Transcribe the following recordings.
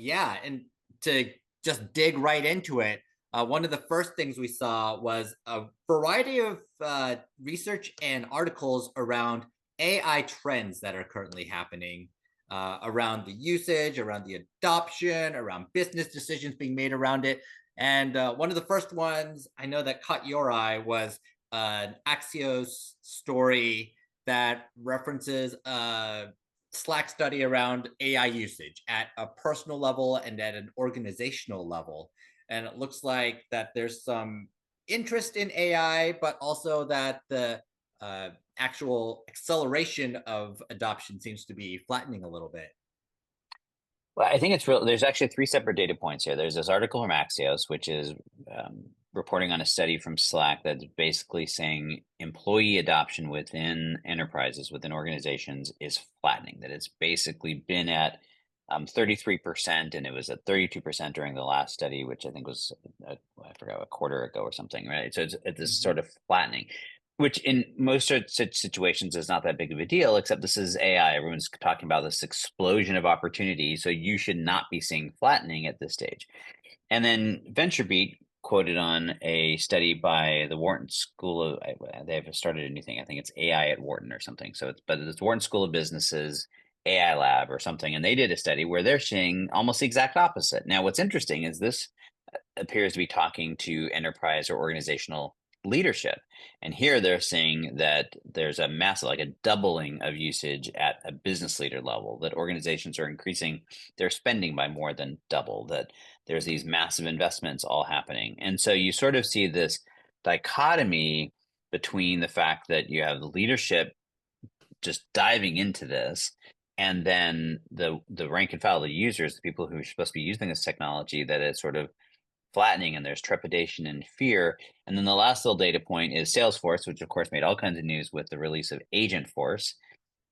Yeah, and to just dig right into it, one of the first things we saw was a variety of research and articles around AI trends that are currently happening around the usage, around the adoption, around business decisions being made around it. And one of the first ones I know that caught your eye was an Axios story that references Slack study around AI usage at a personal level and at an organizational level. And it looks like that there's some interest in AI, but also that the actual acceleration of adoption seems to be flattening a little bit. Well, I think it's real. There's actually three separate data points here. There's this article from Axios, which is reporting on a study from Slack that's basically saying employee adoption within enterprises, within organizations, is flattening. That it's basically been at 33%, and it was at 32% during the last study, which I think was, I forgot, a quarter ago or something, right? So it's this Mm-hmm. sort of flattening, which in most such situations is not that big of a deal, except this is AI. Everyone's talking about this explosion of opportunity. So you should not be seeing flattening at this stage. And then VentureBeat quoted on a study by the Wharton School of, they've started a new thing. I think it's AI at Wharton or something. But it's Wharton School of Business's AI lab or something. And they did a study where they're seeing almost the exact opposite. Now, what's interesting is this appears to be talking to enterprise or organizational leadership. And here they're saying that there's a massive, like a doubling of usage at a business leader level, that organizations are increasing their spending by more than double, that there's these massive investments all happening. And so you sort of see this dichotomy between the fact that you have the leadership just diving into this, and then the rank and file, the users, the people who are supposed to be using this technology, that it's sort of flattening and there's trepidation and fear. And then the last little data point is Salesforce, which of course made all kinds of news with the release of Agent Force,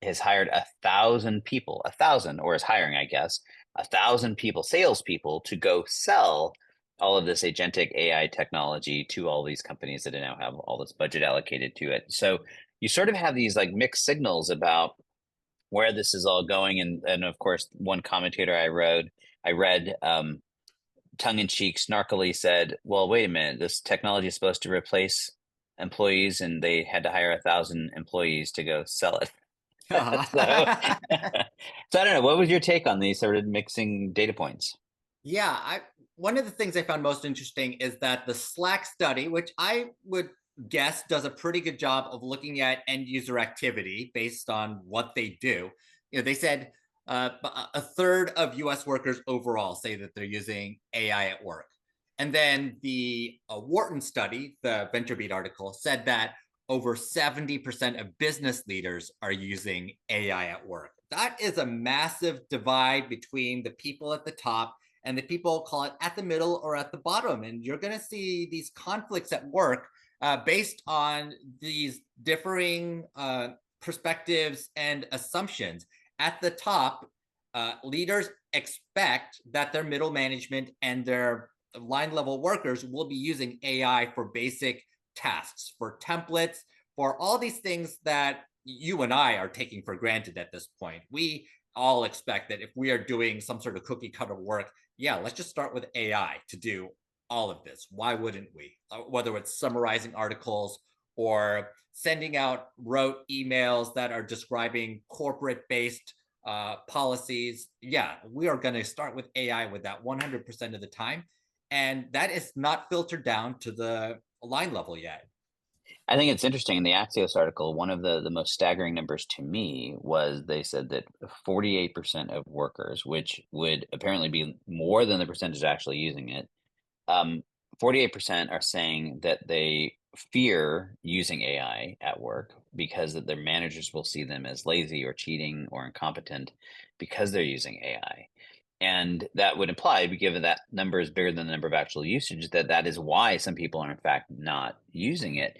has hired 1,000 people, 1,000, or is hiring, I guess, 1,000 people, salespeople, to go sell all of this agentic AI technology to all these companies that now have all this budget allocated to it. So you sort of have these like mixed signals about where this is all going. And of course, one commentator I read, tongue in cheek, snarkily said, "Well, wait a minute. This technology is supposed to replace employees, and they had to hire 1,000 employees to go sell it." So, so I don't know. What was your take on these sort of mixing data points? Yeah, one of the things I found most interesting is that the Slack study, which I would guess does a pretty good job of looking at end user activity based on what they do. They said a third of U.S. workers overall say that they're using AI at work, and then the Wharton study, the VentureBeat article, said that over 70% of business leaders are using AI at work. That is a massive divide between the people at the top and the people call it at the middle or at the bottom. And you're going to see these conflicts at work based on these differing perspectives and assumptions. At the top, leaders expect that their middle management and their line level workers will be using AI for basic tasks, for templates, for all these things that you and I are taking for granted at this point. We all expect that if we are doing some sort of cookie cutter work, yeah, let's just start with AI to do all of this. Why wouldn't we? Whether it's summarizing articles or sending out rote emails that are describing corporate based policies. Yeah, we are going to start with AI with that 100% of the time. And that is not filtered down to the line level yet. I think it's interesting in the Axios article. One of the most staggering numbers to me was they said that 48% of workers, which would apparently be more than the percentage actually using it, um, 48% are saying that they fear using AI at work because that their managers will see them as lazy or cheating or incompetent because they're using AI. And that would imply, given that number is bigger than the number of actual usage, that that is why some people are in fact not using it.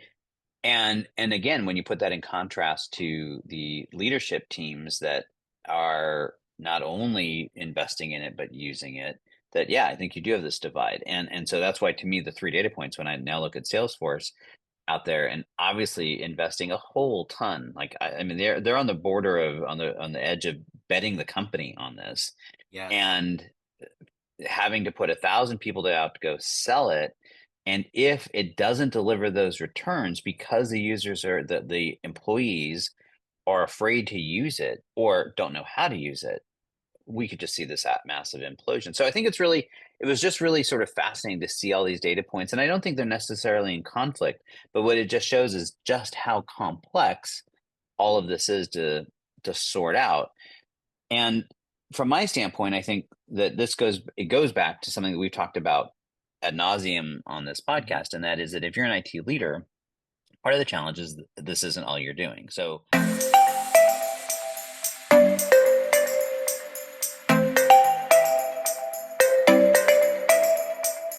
And again, when you put that in contrast to the leadership teams that are not only investing in it but using it, that yeah, I think you do have this divide. And so that's why to me the three data points when I now look at Salesforce out there and obviously investing a whole ton. Like I mean they're on the border of on the edge of betting the company on this. Yes. And having to put 1,000 people out to go sell it. And if it doesn't deliver those returns because the users are the employees are afraid to use it or don't know how to use it, we could just see this massive implosion. So I think it was just really sort of fascinating to see all these data points. And I don't think they're necessarily in conflict, but what it just shows is just how complex all of this is to sort out. And from my standpoint, I think that it goes back to something that we've talked about ad nauseum on this podcast, and that is that if you're an IT leader, part of the challenge is that this isn't all you're doing. So